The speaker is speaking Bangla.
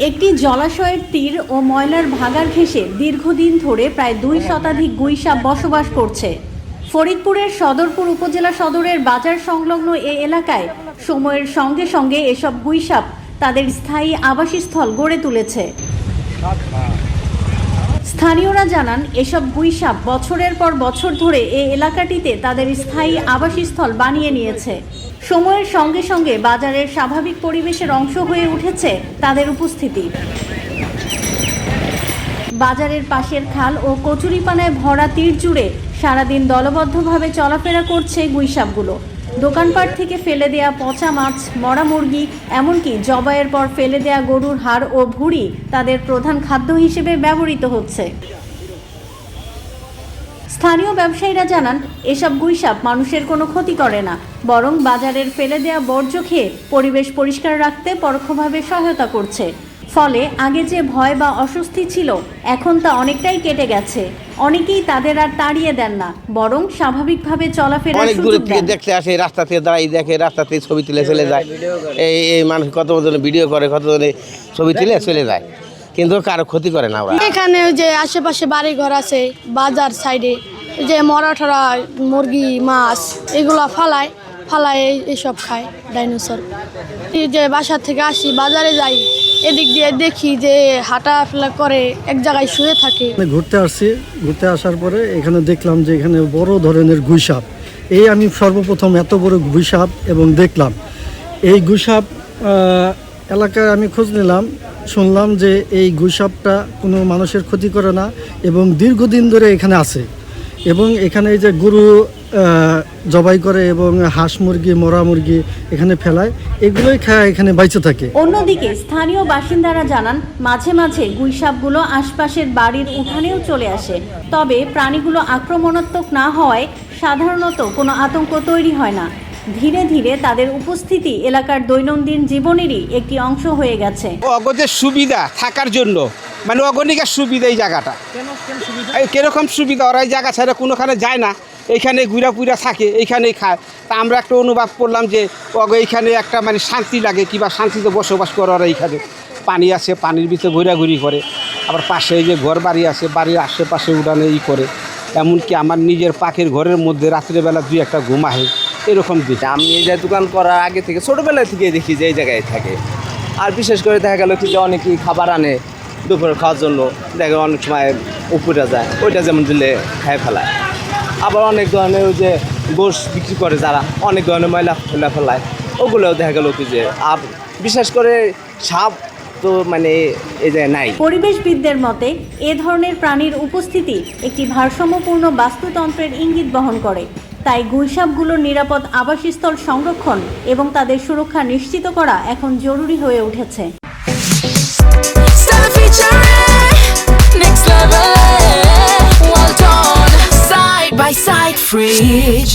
একটি জলাশয়ের তীর ও ময়লার ভাগাড় ঘেঁষে দীর্ঘদিন ধরে প্রায় 2 শতাধিক গুইসাপ বসবাস করছে। ফরিদপুরের সদরপুর উপজেলা সদরের বাজার সংলগ্ন এ এলাকায় সময়ের সঙ্গে সঙ্গে এসব গুইসাপ তাদের স্থায়ী আবাসস্থল গড়ে তুলেছে। স্থানীয়রা জানান, এসব গুইসাপ বছরের পর বছর ধরে এই এলাকাটিতে তাদের স্থায়ী আবাসস্থল বানিয়ে নিয়েছে। সময়ের সঙ্গে সঙ্গে বাজারের স্বাভাবিক পরিবেশের অংশ হয়ে উঠেছে তাদের উপস্থিতি। বাজারের পাশের খাল ও কচুরিপানায় ভরা তীর জুড়ে সারাদিন দলবদ্ধভাবে চলাফেরা করছে গুইসাপগুলো। দোকানপাট থেকে ফেলে দেয়া পচা মাছ, মরা মুরগি, এমনকি জবাইয়ের পর ফেলে দেয়া গরুর হাড় ও ভুঁড়ি তাদের প্রধান খাদ্য হিসেবে ব্যবহৃত হচ্ছে। স্থানীয় ব্যবসায়ীরা জানান, এসব গুইসাপ মানুষের কোনো ক্ষতি করে না, বরং বাজারের ফেলে দেয়া বর্জ্য খেয়ে পরিবেশ পরিষ্কার রাখতে পরোক্ষভাবে সহায়তা করছে। ফলে আগে যে ভয় বা অস্বস্তি ছিল, এখন তা অনেকটাই কেটে গেছে। অনেকেই তাদের আর তাড়িয়ে দেন না, বরং স্বাভাবিকভাবে চলাফেরা অনেক দূর থেকে দেখতে আসে, রাস্তা থেকে দাঁড়াই দেখে, রাস্তা থেকে ছবি তুলে চলে যায়। এই মানুষ কতজনে ভিডিও করে, কতজনে ছবি তুলে চলে যায়, কিন্তু কারো ক্ষতি করে না। এখানে যে আশেপাশে বাড়ি ঘর আছে, বাজার সাইডে যে মরাঠরা মুরগি মাছ এগুলো ফালায় এইসব খায় ডাইনোসর। এই যে বাসা থেকে আসি বাজারে যাই, এদিক দিয়ে দেখি যে হাঁটাফেরা করে এক জায়গায় শুয়ে থাকে। ঘুরতে আসার পরে এখানে দেখলাম যে এখানে বড় ধরনের গুইসাপ। আমি সর্বপ্রথম এত বড় গুইসাপ এবং দেখলাম এই গুইসাপ এলাকায় আমি খোঁজ নিলাম, শুনলাম যে এই গুইসাপটা কোনো মানুষের ক্ষতি করে না এবং দীর্ঘদিন ধরে এখানে আছে এবং এখানে এই যে গরু জবাই করে এবং হাঁস মুরগি, মরা মুরগি এখানে ফেলায়, এগুলোই খায় এখানে বাইচে থাকে। অন্যদিকে স্থানীয় বাসিন্দারা জানান, মাঝে মাঝে গুইসাপগুলো আশপাশের বাড়ির উঠানেও চলে আসে। তবে প্রাণীগুলো আক্রমণাত্মক না হওয়ায় সাধারণত কোনো আতঙ্ক তৈরি হয় না। ধীরে ধীরে তাদের উপস্থিতি এলাকার দৈনন্দিন জীবনেরই একটি অংশ হয়ে গেছে। অগদের সুবিধা থাকার জন্য, মানে অগণিকার সুবিধা এই জায়গাটা। কিরকম সুবিধা, ওরা এই জায়গা ছাড়া কোনোখানে যায় না, এইখানে ঘুরা পুরা থাকে, এইখানেই খায়। তা আমরা একটা অনুভব করলাম যে এইখানে একটা মানে শান্তি লাগে, কিংবা শান্তিতে বসবাস করে ওরা। এইখানে পানি আছে, পানির ভিতরে ঘোরাঘুরি করে, আবার পাশে এই যে ঘর বাড়ি আছে, বাড়ির আশেপাশে উড়ানে করে। এমনকি আমার নিজের পাখির ঘরের মধ্যে রাত্রেবেলা 2-1টা ঘুমায়, এরকম দেখি। আমি এই যে দোকান করার আগে থেকে ছোটোবেলা থেকে দেখি যে এই জায়গায় থাকে। আর বিশেষ করে দেখা গেল কি যে অনেকেই খাবার আনে দুপুরে খাওয়ার জন্য, দেখা অনেক সময় উপরে যায়, ওইটা যেমন দিলে খায় ফেলায়। আবার অনেক ধরনের ওই যে গোশ বিক্রি করে যারা, অনেক ধরনের ময়লা ফেলায়, ওগুলোও দেখা গেল কি যে বিশেষ করে সাপ তো মানে এই যে নাই। পরিবেশবিদদের মতে, এ ধরনের প্রাণীর উপস্থিতি একটি ভারসাম্যপূর্ণ বাস্তুতন্ত্রের ইঙ্গিত বহন করে। তাই গুইসাপগুলোর নিরাপদ আবাসস্থল সংরক্ষণ এবং তাদের সুরক্ষা নিশ্চিত করা এখন জরুরি হয়ে উঠেছে। Next level, well done, side by side fridge.